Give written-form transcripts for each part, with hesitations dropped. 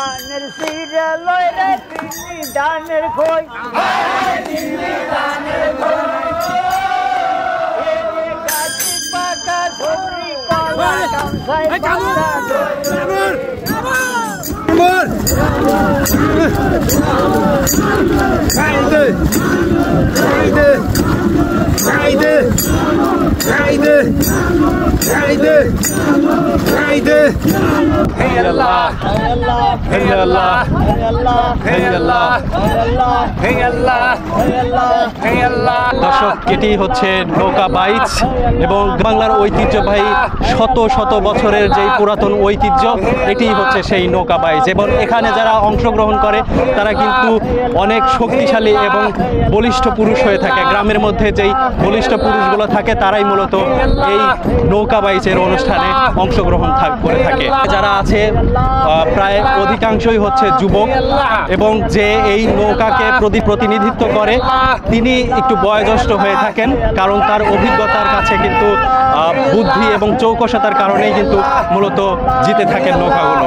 ধানের সিরে লয় রে তিনি ধানের খই গাছি পাকা ধরি কলা কামসাই বান্দা দর্শক, এটি হচ্ছে নৌকা বাইচ এবং বাংলার ঐতিহ্যবাহী শত শত বছরের যে পুরাতন ঐতিহ্য, এটি হচ্ছে সেই নৌকা বাইচ। এবং এখানে যারা অংশগ্রহণ করে তারা কিন্তু অনেক শক্তিশালী এবং বলিষ্ঠ পুরুষ হয়ে থাকে। গ্রামের মধ্যে যেই বলিষ্ঠ পুরুষগুলো থাকে তারাই মূলত এই নৌকা বাইচের অনুষ্ঠানে অংশগ্রহণ করে থাকে। যারা আছে প্রায় অধিকাংশই হচ্ছে যুবক এবং যে এই নৌকাকে প্রতিনিধিত্ব করে তিনি একটু বয়োজ্যেষ্ঠ হয়ে থাকেন, কারণ তার অভিজ্ঞতার কাছে কিন্তু বুদ্ধি এবং চৌকসতার কারণেই কিন্তু মূলত জিতে থাকেন নৌকাগুলো।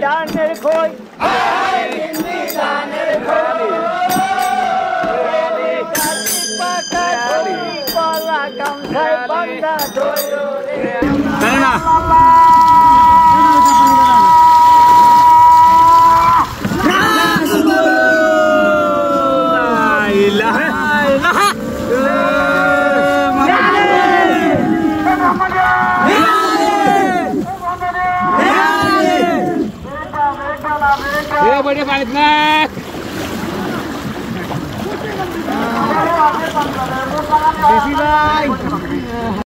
ধানের খই পাকা ধরি কলা কামসাই বান্দা बड़े पानी में বেশি ভাই